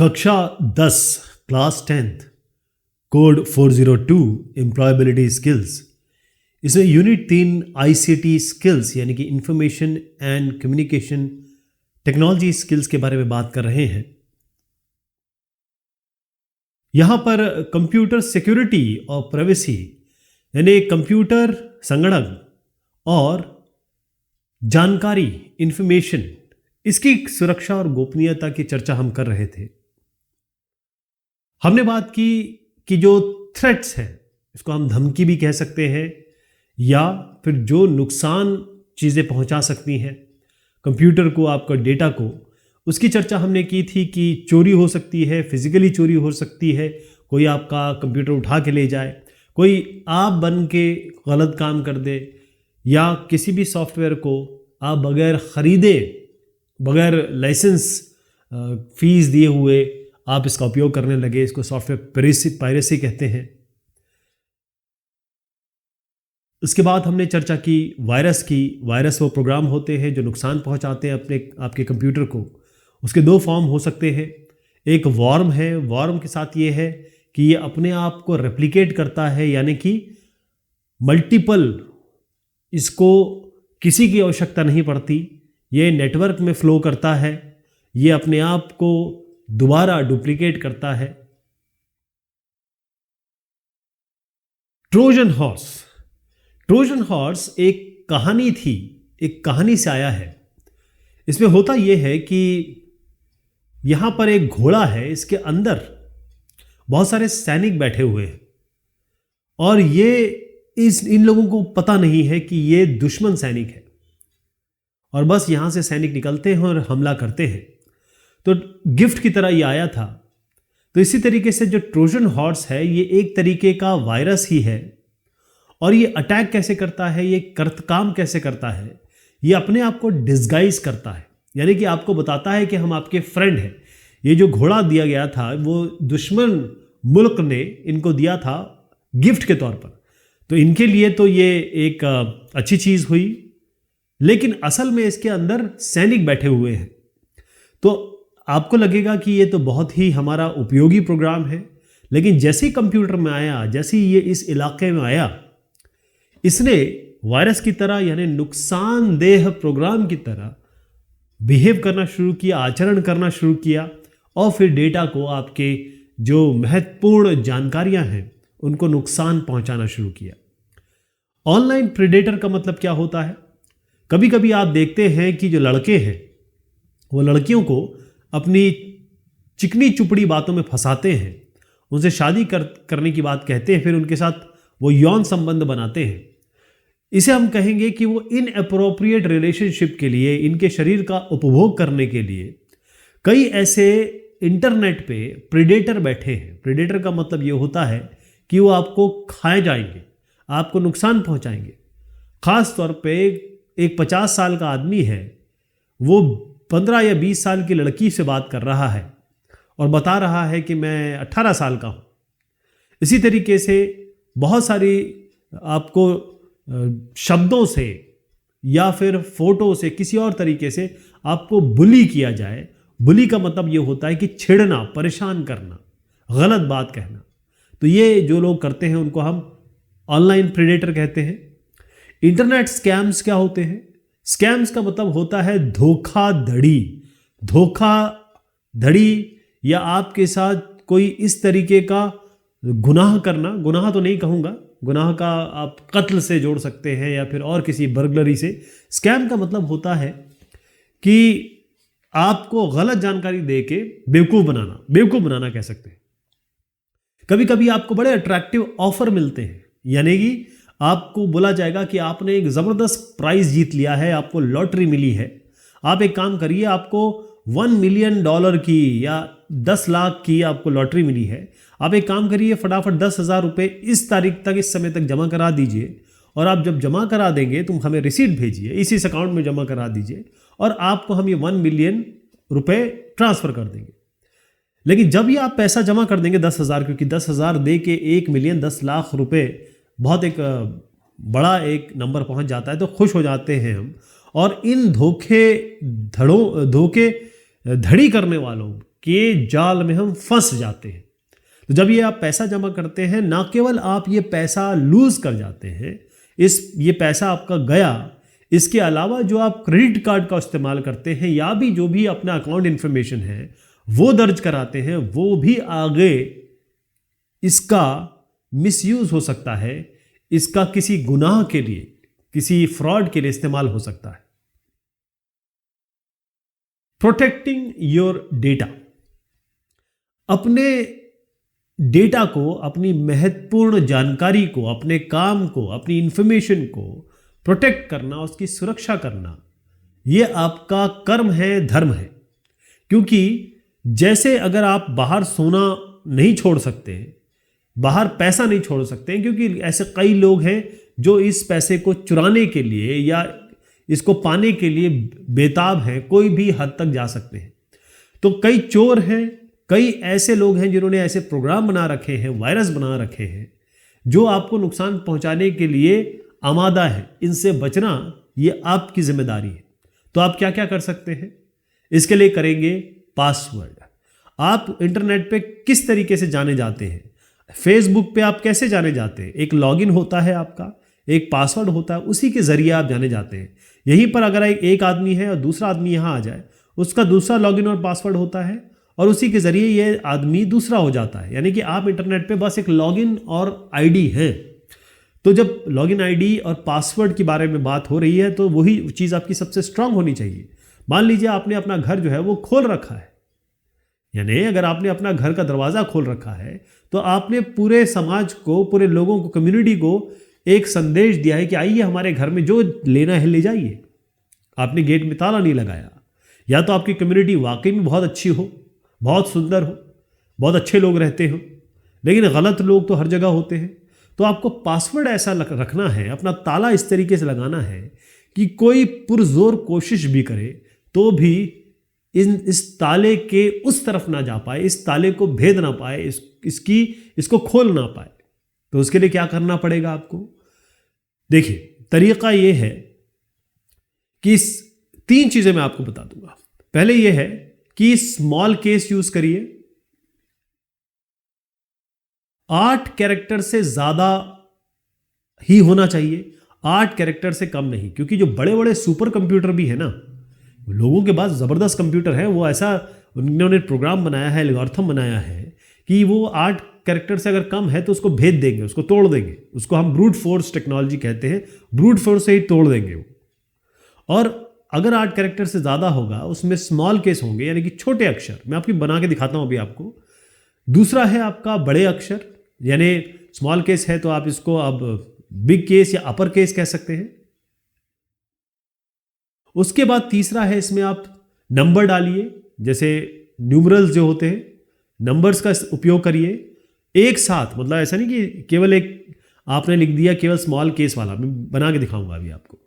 कक्षा 10 class 10th code 402 employability skills. इसमें unit 3 ICT skills यानी कि information and communication technology skills के बारे में बात कर रहे हैं। यहां पर कंप्यूटर सिक्योरिटी और प्राइवेसी यानी कंप्यूटर संगणक और जानकारी इंफॉर्मेशन इसकी सुरक्षा और गोपनीयता की चर्चा हम कर रहे थे। हमने बात की कि जो थ्रेट्स हैं, इसको हम धमकी भी कह सकते हैं या फिर जो नुकसान चीज़ें पहुंचा सकती हैं कंप्यूटर को, आपका डेटा को, उसकी चर्चा हमने की थी कि चोरी हो सकती है, फिजिकली चोरी हो सकती है, कोई आपका कंप्यूटर उठा के ले जाए, कोई आप बन के गलत काम कर दे, या किसी भी सॉफ्टवेयर को आप बगैर ख़रीदे, बगैर लाइसेंस फीस दिए हुए आप इसका उपयोग करने लगे। इसको सॉफ्टवेयर पायरेसी कहते हैं। उसके बाद हमने चर्चा की वायरस की। वायरस वो प्रोग्राम होते हैं जो नुकसान पहुंचाते हैं आपके कंप्यूटर को। उसके दो फॉर्म हो सकते हैं। एक वॉर्म है। वॉर्म के साथ ये है कि ये अपने आप को रेप्लिकेट करता है, यानी कि मल्टीपल, इसको किसी की आवश्यकता नहीं पड़ती, ये नेटवर्क में फ्लो करता है, ये अपने आप को दोबारा डुप्लीकेट करता है। Trojan horse. ट्रोजन हॉर्स एक कहानी थी, एक कहानी से आया है। इसमें होता यह है कि यहां पर एक घोड़ा है, इसके अंदर बहुत सारे सैनिक बैठे हुए हैं और इन लोगों को पता नहीं है कि ये दुश्मन सैनिक है, और बस यहां से सैनिक निकलते हैं और हमला करते हैं। तो गिफ्ट की तरह ये आया था। तो इसी तरीके से जो ट्रोजन हॉर्स है ये एक तरीके का वायरस ही है। और ये अटैक कैसे करता है, ये काम कैसे करता है, ये अपने आप को डिस्गाइज करता है, यानी कि आपको बताता है कि हम आपके फ्रेंड हैं। ये जो घोड़ा दिया गया था वो दुश्मन मुल्क ने इनको दिया था गिफ्ट के तौर पर, तो इनके लिए तो ये एक अच्छी चीज़ हुई, लेकिन असल में इसके अंदर सैनिक बैठे हुए हैं। तो आपको लगेगा कि ये तो बहुत ही हमारा उपयोगी प्रोग्राम है, लेकिन जैसे ही कंप्यूटर में आया, जैसे ही ये इस इलाके में आया, इसने वायरस की तरह यानी नुकसानदेह प्रोग्राम की तरह बिहेव करना शुरू किया, आचरण करना शुरू किया, और फिर डेटा को, आपके जो महत्वपूर्ण जानकारियां हैं उनको नुकसान पहुंचाना शुरू किया। ऑनलाइन प्रेडेटर का मतलब क्या होता है? कभी कभी आप देखते हैं कि जो लड़के हैं वो लड़कियों को अपनी चिकनी चुपड़ी बातों में फंसाते हैं, उनसे शादी करने की बात कहते हैं, फिर उनके साथ वो यौन संबंध बनाते हैं। इसे हम कहेंगे कि वो इनअप्रोप्रिएट रिलेशनशिप के लिए, इनके शरीर का उपभोग करने के लिए कई ऐसे इंटरनेट पे प्रेडेटर बैठे हैं। प्रेडेटर का मतलब ये होता है कि वो आपको खाए जाएंगे, आपको नुकसान पहुंचाएंगे। खास तौर पे एक 50 साल का आदमी है, वो 15 या 20 साल की लड़की से बात कर रहा है और बता रहा है कि मैं 18 साल का हूं। इसी तरीके से बहुत सारी आपको शब्दों से या फिर फोटो से, किसी और तरीके से आपको बुली किया जाए। बुली का मतलब ये होता है कि छेड़ना, परेशान करना, गलत बात कहना। तो ये जो लोग करते हैं उनको हम ऑनलाइन प्रेडेटर कहते हैं। इंटरनेट स्कैम्स क्या होते हैं? स्कैम्स का मतलब होता है धोखाधड़ी। धोखाधड़ी या आपके साथ कोई इस तरीके का गुनाह करना, गुनाह तो नहीं कहूँगा, गुनाह का आप कत्ल से जोड़ सकते हैं या फिर और किसी बर्गलरी से। स्कैम का मतलब होता है कि आपको गलत जानकारी देके बेवकूफ़ बनाना कह सकते हैं। कभी कभी आपको बड़े अट्रैक्टिव ऑफर मिलते हैं, यानी कि आपको बोला जाएगा कि आपने एक ज़बरदस्त प्राइज़ जीत लिया है, आपको लॉटरी मिली है। आप एक काम करिए, आपको $1 मिलियन की या 10 लाख की आपको लॉटरी मिली है। आप एक काम करिए, फटाफट 10,000 रुपये इस तारीख तक, इस समय तक जमा करा दीजिए, और आप जब जमा करा देंगे तुम हमें रिसीट भेजिए, इस अकाउंट में जमा करा दीजिए, और आपको हम ये 1 मिलियन रुपये ट्रांसफ़र कर देंगे। लेकिन जब ये आप पैसा जमा कर देंगे 10,000, क्योंकि 10,000 दे के 1 मिलियन 10 लाख रुपये बहुत एक बड़ा एक नंबर पहुंच जाता है, तो खुश हो जाते हैं हम। और इन धोखे धड़ी करने वालों के जाल में हम फंस जाते हैं। तो जब ये आप पैसा जमा करते हैं, ना केवल आप ये पैसा लूज कर जाते हैं, ये पैसा आपका गया, इसके अलावा जो आप क्रेडिट कार्ड का इस्तेमाल करते हैं या भी जो भी अपना अकाउंट इन्फॉर्मेशन है वो दर्ज कराते हैं, वो भी आगे इसका मिसयूज हो सकता है, इसका किसी गुनाह के लिए, किसी फ्रॉड के लिए इस्तेमाल हो सकता है। प्रोटेक्टिंग योर डेटा, अपने डेटा को, अपनी महत्वपूर्ण जानकारी को, अपने काम को, अपनी इंफॉर्मेशन को प्रोटेक्ट करना, उसकी सुरक्षा करना, यह आपका कर्म है, धर्म है। क्योंकि जैसे अगर आप बाहर सोना नहीं छोड़ सकते, बाहर पैसा नहीं छोड़ सकते, क्योंकि ऐसे कई लोग हैं जो इस पैसे को चुराने के लिए या इसको पाने के लिए बेताब हैं, कोई भी हद तक जा सकते हैं। तो कई चोर हैं, कई ऐसे लोग हैं जिन्होंने ऐसे प्रोग्राम बना रखे हैं, वायरस बना रखे हैं जो आपको नुकसान पहुंचाने के लिए आमादा है। इनसे बचना ये आपकी जिम्मेदारी है। तो आप क्या क्या कर सकते हैं इसके लिए? करेंगे पासवर्ड। आप इंटरनेट पे किस तरीके से जाने जाते हैं? फेसबुक पे आप कैसे जाने जाते हैं? एक लॉगिन होता है आपका, एक पासवर्ड होता है, उसी के जरिए आप जाने जाते हैं। यहीं पर अगर एक आदमी है और दूसरा आदमी यहाँ आ जाए, उसका दूसरा लॉगिन और पासवर्ड होता है और उसी के जरिए ये आदमी दूसरा हो जाता है। यानी कि आप इंटरनेट पे बस एक लॉगिन और आईडी है। तो जब लॉगिन आईडी और पासवर्ड के बारे में बात हो रही है तो वही चीज़ आपकी सबसे स्ट्रांग होनी चाहिए। मान लीजिए आपने अपना घर जो है वो खोल रखा है, यानी अगर आपने अपना घर का दरवाज़ा खोल रखा है तो आपने पूरे समाज को, पूरे लोगों को, कम्युनिटी को एक संदेश दिया है कि आइए हमारे घर में जो लेना है ले जाइए। आपने गेट में ताला नहीं लगाया। या तो आपकी कम्युनिटी वाकई में बहुत अच्छी हो, बहुत सुंदर हो, बहुत अच्छे लोग रहते हो, लेकिन गलत लोग तो हर जगह होते हैं। तो आपको पासवर्ड ऐसा रखना है, अपना ताला इस तरीके से लगाना है कि कोई पुरजोर कोशिश भी करे तो भी इस ताले के उस तरफ ना जा पाए, इस ताले को भेद ना पाए, इसको खोल ना पाए। तो उसके लिए क्या करना पड़ेगा आपको? देखिए, तरीका यह है कि 3 चीजें मैं आपको बता दूंगा। पहले यह है कि स्मॉल केस यूज करिए। 8 कैरेक्टर से ज्यादा ही होना चाहिए, 8 कैरेक्टर से कम नहीं। क्योंकि जो बड़े बड़े सुपर कंप्यूटर भी है ना, लोगों के पास जबरदस्त कंप्यूटर है, वो ऐसा उन्होंने प्रोग्राम बनाया है, एल्गोरिथम बनाया है कि वो 8 कैरेक्टर से अगर कम है तो उसको भेद देंगे, उसको तोड़ देंगे। उसको हम ब्रूट फोर्स टेक्नोलॉजी कहते हैं, ब्रूट फोर्स से ही तोड़ देंगे वो। और अगर 8 कैरेक्टर से ज़्यादा होगा, उसमें स्मॉल केस होंगे, यानी कि छोटे अक्षर। मैं आपकी बना के दिखाता हूँ अभी आपको। दूसरा है आपका बड़े अक्षर, यानी स्मॉल केस है तो आप इसको अब बिग केस या अपर केस कह सकते हैं। उसके बाद तीसरा है, इसमें आप नंबर डालिए, जैसे न्यूमरल्स जो होते हैं, नंबर्स का उपयोग करिए एक साथ। मतलब ऐसा नहीं कि केवल एक आपने लिख दिया केवल स्मॉल केस वाला, मैं बना के दिखाऊंगा अभी आपको।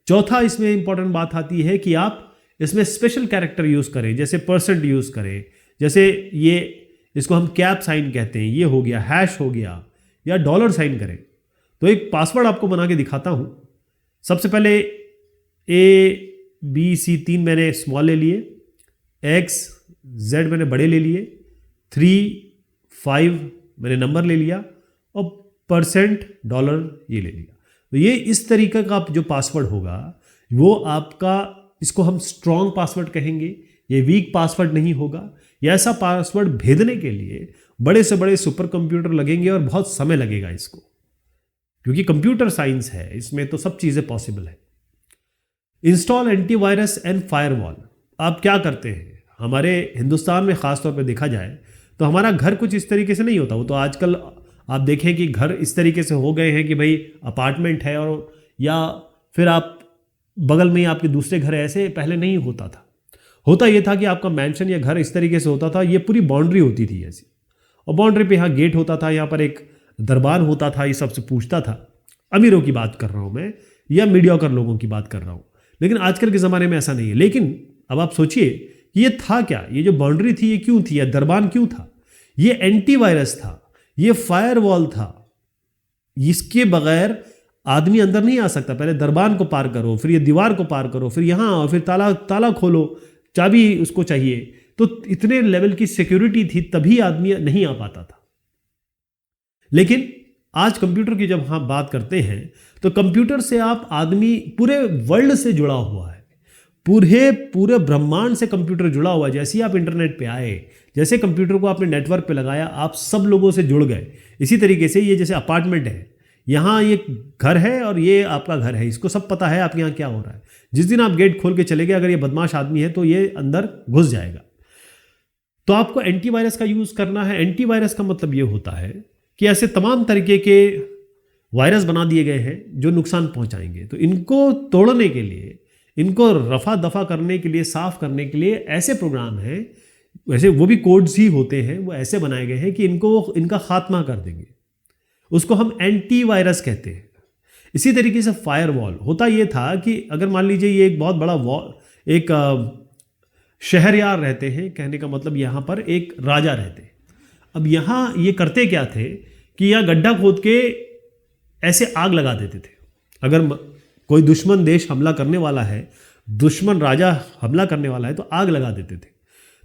चौथा इसमें इंपॉर्टेंट बात आती है कि आप इसमें स्पेशल कैरेक्टर यूज़ करें, जैसे परसेंट यूज़ करें, जैसे ये इसको हम कैप साइन कहते हैं, ये हो गया, हैश हो गया, या डॉलर साइन करें। तो एक पासवर्ड आपको बना के दिखाता हूँ। सबसे पहले ABC 3 मैंने स्मॉल ले लिए, XZ मैंने बड़े ले लिए, 3 5 मैंने नंबर ले लिया, और परसेंट डॉलर ये ले लिया। तो ये इस तरीके का जो पासवर्ड होगा वो आपका, इसको हम स्ट्रॉन्ग पासवर्ड कहेंगे, ये वीक पासवर्ड नहीं होगा। ये ऐसा पासवर्ड भेदने के लिए बड़े से बड़े सुपर कंप्यूटर लगेंगे और बहुत समय लगेगा इसको, क्योंकि कंप्यूटर साइंस है, इसमें तो सब चीज़ें पॉसिबल है। Install antivirus and firewall. आप क्या करते हैं, हमारे हिंदुस्तान में ख़ासतौर पे देखा जाए तो हमारा घर कुछ इस तरीके से नहीं होता। वो तो आजकल आप देखें कि घर इस तरीके से हो गए हैं कि भाई अपार्टमेंट है, और या फिर आप बगल में ही आपके दूसरे घर है। ऐसे पहले नहीं होता था। होता ये था कि आपका मैंशन या घर इस तरीके से होता था, ये पूरी बाउंड्री होती थी ऐसी, और बाउंड्री पे यहाँ गेट होता था, यहाँ पर एक दरबार होता था, ये सबसे पूछता था। अमीरों की बात कर रहा हूँ मैं, या मीडियोकर लोगों की बात कर रहा हूँ। लेकिन आजकल के ज़माने में ऐसा नहीं है। लेकिन अब आप सोचिए कि ये था क्या, ये जो बाउंड्री थी ये क्यों थी, या दरबार क्यों था? ये एंटीवायरस था, ये फायरवॉल था। इसके बगैर आदमी अंदर नहीं आ सकता। पहले दरबार को पार करो, फिर ये दीवार को पार करो, फिर यहाँ आओ, फिर ताला खोलो, चाबी उसको चाहिए, तो इतने लेवल की सिक्योरिटी थी, तभी आदमी नहीं आ पाता था। लेकिन आज कंप्यूटर की जब हम बात करते हैं तो कंप्यूटर से आप आदमी पूरे वर्ल्ड से जुड़ा हुआ है, पूरे पूरे ब्रह्मांड से कंप्यूटर जुड़ा हुआ है। जैसे ही आप इंटरनेट पे आए, जैसे कंप्यूटर को आपने नेटवर्क पे लगाया, आप सब लोगों से जुड़ गए। इसी तरीके से ये जैसे अपार्टमेंट है, यहाँ ये घर है और ये आपका घर है, इसको सब पता है आपके यहाँ क्या हो रहा है। जिस दिन आप गेट खोल के चले गए, अगर ये बदमाश आदमी है तो ये अंदर घुस जाएगा। तो आपको एंटीवायरस का यूज़ करना है। एंटीवायरस का मतलब ये होता है कि ऐसे तमाम तरीके के वायरस बना दिए गए हैं जो नुकसान पहुंचाएंगे। तो इनको तोड़ने के लिए, इनको रफा दफा करने के लिए, साफ करने के लिए ऐसे प्रोग्राम हैं, वैसे वो भी कोड्स ही होते हैं, वो ऐसे बनाए गए हैं कि इनका खात्मा कर देंगे। उसको हम एंटीवायरस कहते हैं। इसी तरीके से फायरवॉल होता ये था कि अगर मान लीजिए ये एक बहुत बड़ा वॉल, एक शहरयार रहते हैं, कहने का मतलब यहाँ पर एक राजा रहते हैं। अब यहाँ ये करते क्या थे कि यहाँ गड्ढा खोद के ऐसे आग लगा देते थे। अगर कोई दुश्मन देश हमला करने वाला है, दुश्मन राजा हमला करने वाला है, तो आग लगा देते थे।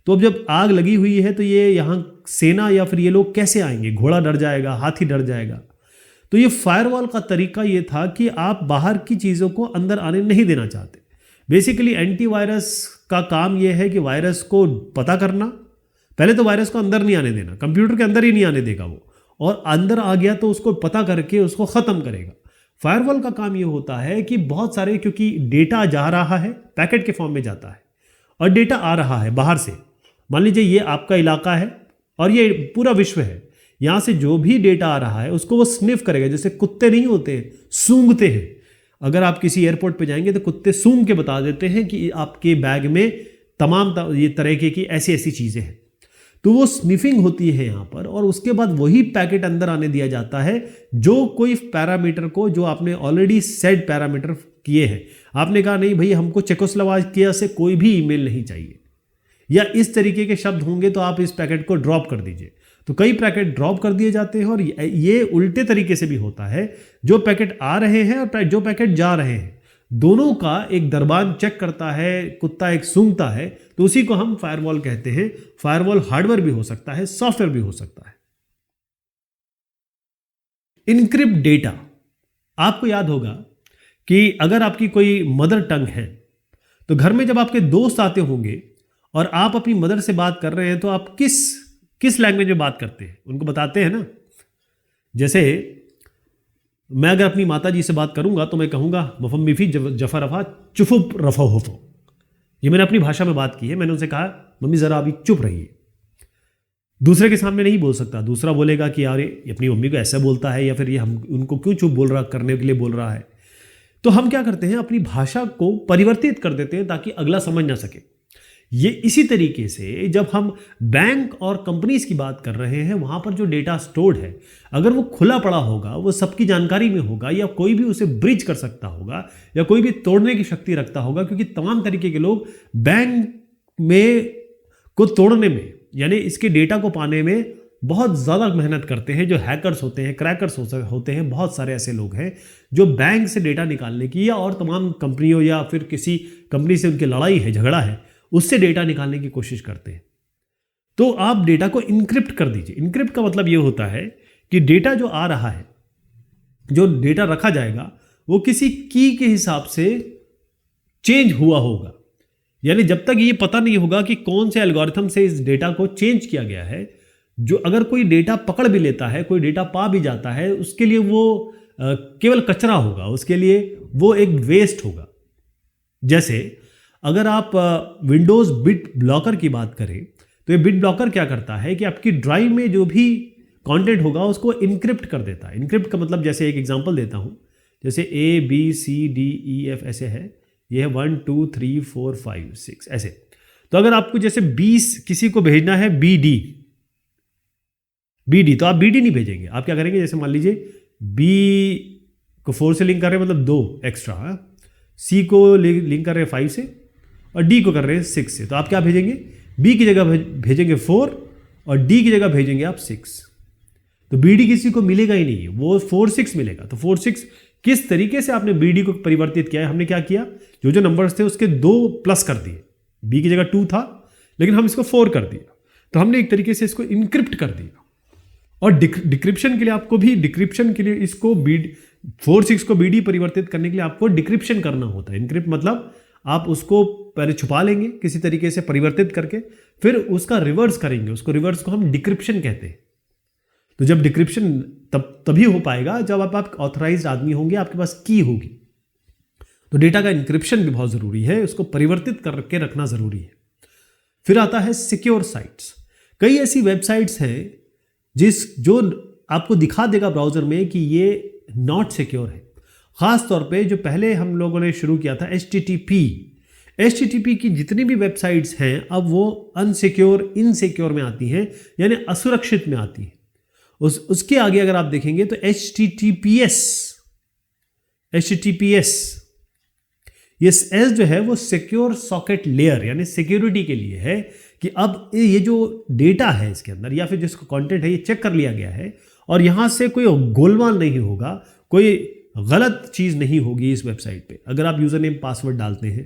तो अब जब आग लगी हुई है तो ये यहाँ सेना या फिर ये लोग कैसे आएंगे? घोड़ा डर जाएगा, हाथी डर जाएगा। तो ये फायरवॉल का तरीका ये था कि आप बाहर की चीज़ों को अंदर आने नहीं देना चाहते। बेसिकली एंटीवायरस का काम ये है कि वायरस को पता करना। पहले तो वायरस को अंदर नहीं आने देना, कंप्यूटर के अंदर ही नहीं आने देगा वो, और अंदर आ गया तो उसको पता करके उसको ख़त्म करेगा। फायरवॉल का काम ये होता है कि बहुत सारे, क्योंकि डेटा जा रहा है, पैकेट के फॉर्म में जाता है और डेटा आ रहा है बाहर से। मान लीजिए ये आपका इलाका है और ये पूरा विश्व है, यहाँ से जो भी डेटा आ रहा है उसको वो स्निफ करेगा। जैसे कुत्ते नहीं होते, सूंघते हैं। अगर आप किसी एयरपोर्ट पे जाएंगे तो कुत्ते सूंघ के बता देते हैं कि आपके बैग में तमाम ये तरीके की ऐसी ऐसी चीज़ें हैं। तो वो स्निफिंग होती है यहाँ पर, और उसके बाद वही पैकेट अंदर आने दिया जाता है जो कोई पैरामीटर को, जो आपने ऑलरेडी सेट पैरामीटर किए हैं। आपने कहा नहीं भाई, हमको चेकोस्लोवाकिया से कोई भी ईमेल नहीं चाहिए, या इस तरीके के शब्द होंगे तो आप इस पैकेट को ड्रॉप कर दीजिए। तो कई पैकेट ड्रॉप कर दिए जाते हैं। और ये उल्टे तरीके से भी होता है, जो पैकेट आ रहे हैं और जो पैकेट जा रहे हैं, दोनों का एक दरबान चेक करता है, कुत्ता एक सूंघता है। तो उसी को हम फायरवॉल कहते हैं। फायरवॉल हार्डवेयर भी हो सकता है, सॉफ्टवेयर भी हो सकता है। इनक्रिप्ट डेटा, आपको याद होगा कि अगर आपकी कोई मदर टंग है तो घर में जब आपके दोस्त आते होंगे और आप अपनी मदर से बात कर रहे हैं तो आप किस लैंग्वेज में बात करते हैं, उनको बताते हैं ना। जैसे मैं अगर अपनी माता जी से बात करूंगा तो मैं कहूंगा मफम्मिफी जफा रफा चुफुप रफो होफो। ये मैंने अपनी भाषा में बात की है। मैंने उनसे कहा मम्मी ज़रा अभी चुप रहिए। दूसरे के सामने नहीं बोल सकता। दूसरा बोलेगा कि यार ये अपनी मम्मी को ऐसा बोलता है, या फिर ये हम उनको क्यों चुप बोल रहा करने के लिए बोल रहा है। तो हम क्या करते हैं, अपनी भाषा को परिवर्तित कर देते हैं ताकि अगला समझ ना सके। ये इसी तरीके से जब हम बैंक और कंपनीज की बात कर रहे हैं, वहाँ पर जो डेटा स्टोर्ड है, अगर वो खुला पड़ा होगा, वो सबकी जानकारी में होगा, या कोई भी उसे ब्रीच कर सकता होगा, या कोई भी तोड़ने की शक्ति रखता होगा, क्योंकि तमाम तरीके के लोग बैंक में को तोड़ने में, यानी इसके डेटा को पाने में बहुत ज़्यादा मेहनत करते हैं। जो हैकर्स होते हैं, क्रैकर्स होते हैं, बहुत सारे ऐसे लोग हैं जो बैंक से डेटा निकालने की, या और तमाम कंपनियों या फिर किसी कंपनी से उनकी लड़ाई है, झगड़ा है, उससे डेटा निकालने की कोशिश करते हैं। तो आप डेटा को इनक्रिप्ट कर दीजिए। इनक्रिप्ट का मतलब ये होता है कि डेटा जो आ रहा है, जो डेटा रखा जाएगा, वो किसी की के हिसाब से चेंज हुआ होगा। यानी जब तक ये पता नहीं होगा कि कौन से एल्गोरिथम से इस डेटा को चेंज किया गया है, जो अगर कोई डेटा पकड़ भी लेता है, कोई डेटा पा भी जाता है, उसके लिए वो केवल कचरा होगा, उसके लिए वो एक वेस्ट होगा। जैसे अगर आप विंडोज़ बिट ब्लॉकर की बात करें तो ये बिट ब्लॉकर क्या करता है कि आपकी ड्राइव में जो भी कंटेंट होगा उसको इनक्रिप्ट कर देता है। इनक्रिप्ट का मतलब, जैसे एक एग्जांपल देता हूँ, जैसे ABCDEF ऐसे है, ये है 1 2 3 4 5 6 ऐसे। तो अगर आपको जैसे 20 किसी को भेजना है BD, तो आप BD नहीं भेजेंगे। आप क्या करेंगे, जैसे मान लीजिए B को 4 से लिंक कर रहे हैं, मतलब 2 एक्स्ट्रा, C को लिंक कर रहे हैं 5 से, और D को कर रहे हैं 6 से। तो आप क्या भेजेंगे, B की जगह भेजेंगे 4 और D की जगह भेजेंगे आप 6। तो BD किसी को मिलेगा ही नहीं, वो 4 6 मिलेगा। तो 4 6 किस तरीके से आपने BD को परिवर्तित किया है, हमने क्या किया, जो जो नंबर्स थे उसके 2 प्लस कर दिए। B की जगह 2 था, लेकिन हम इसको 4 कर दिया, तो हमने एक तरीके से इसको इनक्रिप्ट कर दिया। और डिक्रिप्शन के लिए आपको भी, डिक्रिप्शन के लिए इसको 4 6 को BD परिवर्तित करने के लिए आपको डिक्रिप्शन करना होता है। इनक्रिप्ट मतलब आप उसको पहले छुपा लेंगे किसी तरीके से परिवर्तित करके, फिर उसका रिवर्स करेंगे, उसको रिवर्स को हम डिक्रिप्शन कहते हैं। तो जब डिक्रिप्शन तभी हो पाएगा जब आप ऑथराइज्ड आदमी होंगे, आपके पास की होगी। तो डेटा का इंक्रिप्शन भी बहुत जरूरी है, उसको परिवर्तित करके रखना जरूरी है। फिर आता है सिक्योर साइट्स। कई ऐसी वेबसाइट्स हैं जो आपको दिखा देगा ब्राउजर में कि ये नॉट सिक्योर है। खास तौर पे जो पहले हम लोगों ने शुरू किया था HTTP की जितनी भी वेबसाइट्स हैं अब वो अनसिक्योर, इनसिक्योर में आती हैं, यानी असुरक्षित में आती हैं। उसके आगे अगर आप देखेंगे तो HTTPS ये S जो है वो सिक्योर सॉकेट लेयर, यानी सिक्योरिटी के लिए है कि अब ये जो डेटा है इसके अंदर या फिर जिसका कंटेंट है ये चेक कर लिया गया है और यहां से कोई गोलमाल नहीं होगा, कोई गलत चीज नहीं होगी इस वेबसाइट पे। अगर आप यूजर नेम पासवर्ड डालते हैं,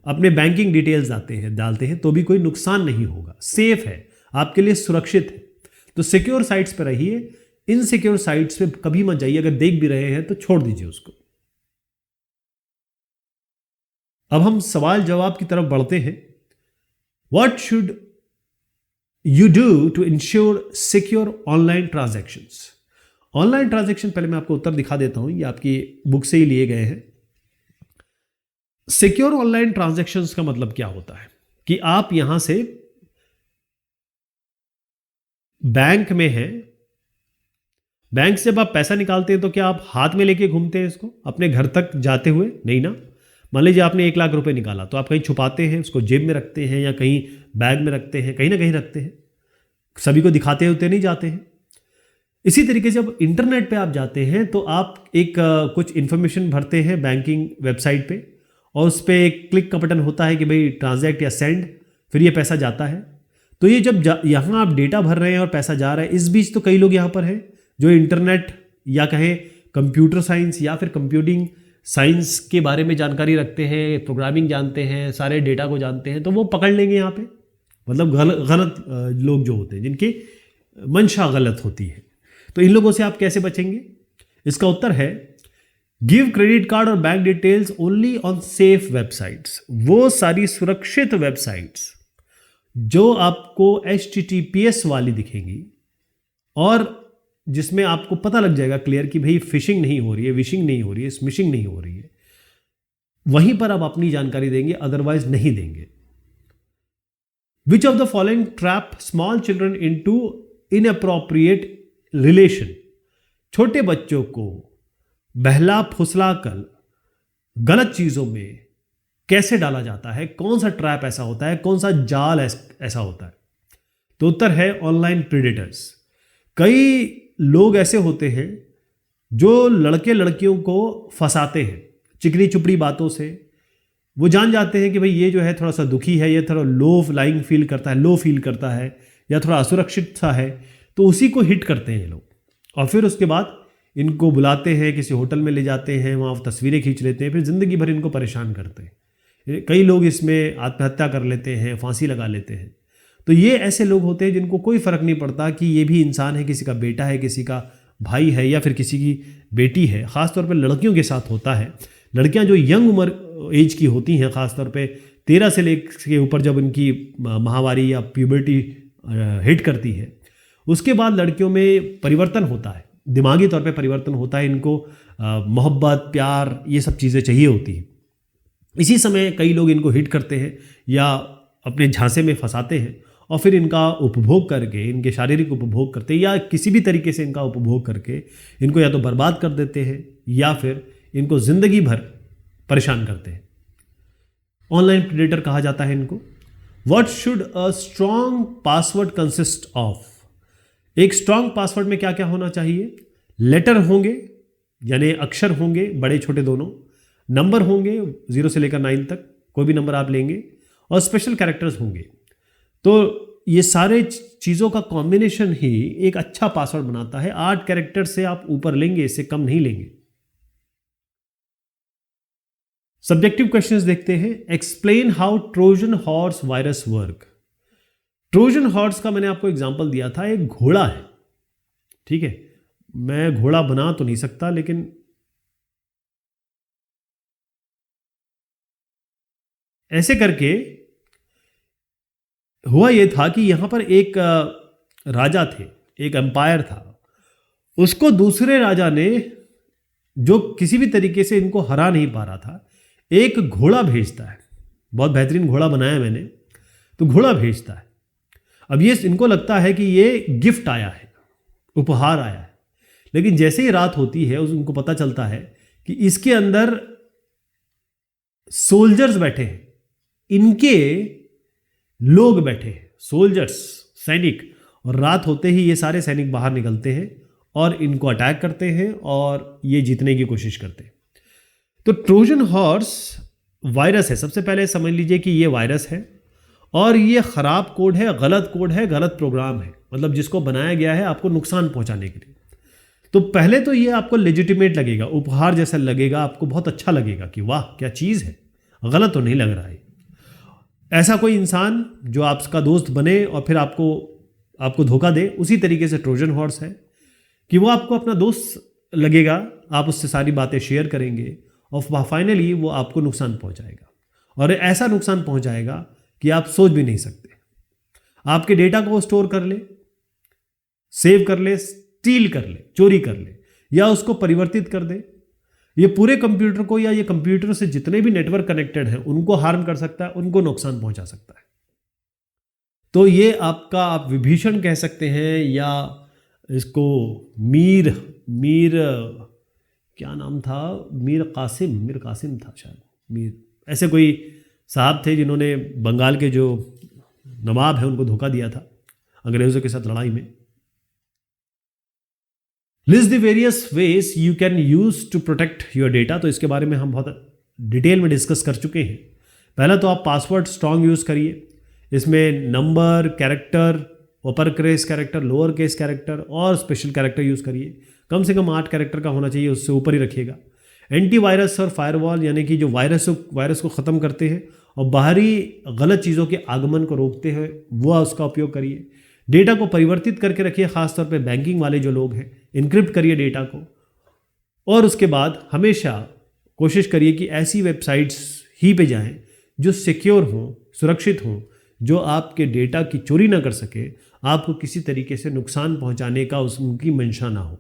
अपने बैंकिंग डिटेल्स डालते हैं तो भी कोई नुकसान नहीं होगा, सेफ है, आपके लिए सुरक्षित है। तो सिक्योर साइट्स पर रहिए, इनसिक्योर साइट्स पे कभी मत जाइए। अगर देख भी रहे हैं तो छोड़ दीजिए उसको। अब हम सवाल जवाब की तरफ बढ़ते हैं। What should you do to ensure secure online transactions? Online transaction, पहले मैं आपको उत्तर दिखा देता हूं, ये आपकी बुक से ही लिए गए हैं। सिक्योर ऑनलाइन ट्रांजैक्शंस का मतलब क्या होता है कि आप यहां से बैंक में हैं, बैंक से जब आप पैसा निकालते हैं तो क्या आप हाथ में लेके घूमते हैं इसको अपने घर तक जाते हुए? नहीं ना। मान लीजिए आपने 1 लाख रुपए निकाला तो आप कहीं छुपाते हैं, उसको जेब में रखते हैं या कहीं बैग में रखते हैं, कहीं ना कहीं रखते हैं, सभी को दिखाते होते नहीं जाते हैं। इसी तरीके से जब इंटरनेट पे आप जाते हैं तो आप एक कुछ इन्फॉर्मेशन भरते हैं बैंकिंग वेबसाइट पे और उस पर एक क्लिक का बटन होता है कि भाई ट्रांजैक्ट या सेंड, फिर ये पैसा जाता है। तो ये जब यहाँ आप डेटा भर रहे हैं और पैसा जा रहा है, इस बीच तो कई लोग यहाँ पर हैं जो इंटरनेट या कहें कंप्यूटर साइंस या फिर कंप्यूटिंग साइंस के बारे में जानकारी रखते हैं, प्रोग्रामिंग जानते हैं, सारे डेटा को जानते हैं, तो वो पकड़ लेंगे यहाँ पे। मतलब गलत लोग जो होते हैं जिनकी मंशा गलत होती है, तो इन लोगों से आप कैसे बचेंगे? इसका उत्तर है गिव क्रेडिट कार्ड और bank details only on safe websites. वो सारी सुरक्षित वेबसाइट्स जो आपको HTTPS वाली दिखेंगी और जिसमें आपको पता लग जाएगा क्लियर कि भाई फिशिंग नहीं हो रही है, विशिंग नहीं हो रही है, स्मिशिंग नहीं हो रही है, वहीं पर आप अपनी जानकारी देंगे, अदरवाइज नहीं देंगे। Which of the following trap small children into inappropriate relation? छोटे बच्चों को बहला फुसला कर गलत चीजों में कैसे डाला जाता है? कौन सा ट्रैप ऐसा होता है, कौन सा जाल ऐसा होता है? तो उत्तर है ऑनलाइन प्रेडेटर्स। कई लोग ऐसे होते हैं जो लड़के लड़कियों को फंसाते हैं चिकनी चुपड़ी बातों से। वो जान जाते हैं कि भाई ये जो है थोड़ा सा दुखी है, ये थोड़ा लो फील करता है या थोड़ा असुरक्षित सा है, तो उसी को हिट करते हैं ये लोग। और फिर उसके बाद इनको बुलाते हैं, किसी होटल में ले जाते हैं, वहाँ तस्वीरें खींच लेते हैं, फिर ज़िंदगी भर इनको परेशान करते हैं। कई लोग इसमें आत्महत्या कर लेते हैं, फांसी लगा लेते हैं। तो ये ऐसे लोग होते हैं जिनको कोई फ़र्क नहीं पड़ता कि ये भी इंसान है, किसी का बेटा है, किसी का भाई है या फिर किसी की बेटी है। ख़ासतौर पर लड़कियों के साथ होता है। लड़कियां जो यंग उम्र एज की होती हैं, ख़ासतौर पे 13 से लेकर के ऊपर जब इनकी माहवारी या प्यूबर्टी हिट करती है, उसके बाद लड़कियों में परिवर्तन होता है, दिमागी तौर पे परिवर्तन होता है। इनको मोहब्बत, प्यार, ये सब चीज़ें चाहिए होती हैं। इसी समय कई लोग इनको हिट करते हैं या अपने झांसे में फंसाते हैं और फिर इनका उपभोग करके, इनके शारीरिक उपभोग करते हैं या किसी भी तरीके से इनका उपभोग करके इनको या तो बर्बाद कर देते हैं या फिर इनको ज़िंदगी भर परेशान करते हैं। ऑनलाइन प्रेडेटर कहा जाता है इनको। What should a strong password consist of? एक स्ट्रॉन्ग पासवर्ड में क्या क्या होना चाहिए? लेटर होंगे, यानी अक्षर होंगे, बड़े छोटे दोनों। नंबर होंगे 0 से लेकर 9 तक, कोई भी नंबर आप लेंगे, और स्पेशल कैरेक्टर्स होंगे। तो ये सारे चीज़ों का कॉम्बिनेशन ही एक अच्छा पासवर्ड बनाता है। 8 कैरेक्टर से आप ऊपर लेंगे, इससे कम नहीं लेंगे। सब्जेक्टिव क्वेश्चंस देखते हैं। Explain how Trojan horse virus work. Trojan horse का मैंने आपको एग्जांपल दिया था, एक घोड़ा है, ठीक है। मैं घोड़ा बना तो नहीं सकता, लेकिन ऐसे करके हुआ ये था कि यहां पर एक राजा थे, एक एम्पायर था। उसको दूसरे राजा ने, जो किसी भी तरीके से इनको हरा नहीं पा रहा था, एक घोड़ा भेजता है। बहुत बेहतरीन घोड़ा बनाया मैंने, तो घोड़ा भेजता है। अब ये इनको लगता है कि ये गिफ्ट आया है, उपहार आया है। लेकिन जैसे ही रात होती है, उनको पता चलता है कि इसके अंदर सोल्जर्स बैठे हैं, इनके लोग बैठे हैं, सोल्जर्स, सैनिक। और रात होते ही ये सारे सैनिक बाहर निकलते हैं और इनको अटैक करते हैं और ये जीतने की कोशिश करते हैं। तो ट्रोजन हॉर्स वायरस है। सबसे पहले समझ लीजिए कि ये वायरस है और ये खराब कोड है, गलत कोड है, गलत प्रोग्राम है, मतलब जिसको बनाया गया है आपको नुकसान पहुंचाने के लिए। तो पहले तो ये आपको लेजिटिमेट लगेगा, उपहार जैसा लगेगा, आपको बहुत अच्छा लगेगा कि वाह क्या चीज़ है, गलत तो नहीं लग रहा है। ऐसा कोई इंसान जो आपका दोस्त बने और फिर आपको धोखा दे, उसी तरीके से ट्रोजन हॉर्स है कि वो आपको अपना दोस्त लगेगा, आप उससे सारी बातें शेयर करेंगे और फाइनली वो आपको नुकसान पहुंचाएगा। और ऐसा नुकसान पहुंचाएगा कि आप सोच भी नहीं सकते। आपके डेटा को स्टोर कर ले, सेव कर ले, स्टील कर ले, चोरी कर ले, या उसको परिवर्तित कर दे। ये पूरे कंप्यूटर को, या ये कंप्यूटर से जितने भी नेटवर्क कनेक्टेड हैं उनको हार्म कर सकता है, उनको नुकसान पहुंचा सकता है। तो ये आपका, आप विभीषण कह सकते हैं, या इसको मीर क्या नाम था, मीर कासिम था शायद, मीर, ऐसे कोई साहब थे जिन्होंने बंगाल के जो नवाब हैं उनको धोखा दिया था अंग्रेजों के साथ लड़ाई में। List the various ways you can use to protect your data. तो इसके बारे में हम बहुत डिटेल में डिस्कस कर चुके हैं। पहला तो आप पासवर्ड स्ट्रांग यूज करिए, इसमें number, character, upper case character, lower case character और स्पेशल कैरेक्टर यूज करिए। कम से कम 8 कैरेक्टर का होना चाहिए, उससे ऊपर ही रखिएगा। एंटीवायरस और फायरवॉल, यानी कि जो वायरस को ख़त्म करते हैं और बाहरी गलत चीज़ों के आगमन को रोकते हैं, वो उसका उपयोग करिए। डेटा को परिवर्तित करके रखिए, खासतौर पे बैंकिंग वाले जो लोग हैं, इनक्रिप्ट करिए डेटा को। और उसके बाद हमेशा कोशिश करिए कि ऐसी वेबसाइट्स ही पे जाएं जो सिक्योर हों, सुरक्षित हों, जो आपके डेटा की चोरी ना कर सके, आपको किसी तरीके से नुकसान पहुंचाने का उनकी मंशा ना हो।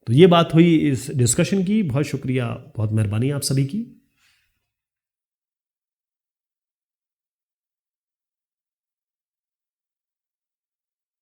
तो ये बात हुई इस डिस्कशन की। बहुत शुक्रिया, बहुत मेहरबानी आप सभी की।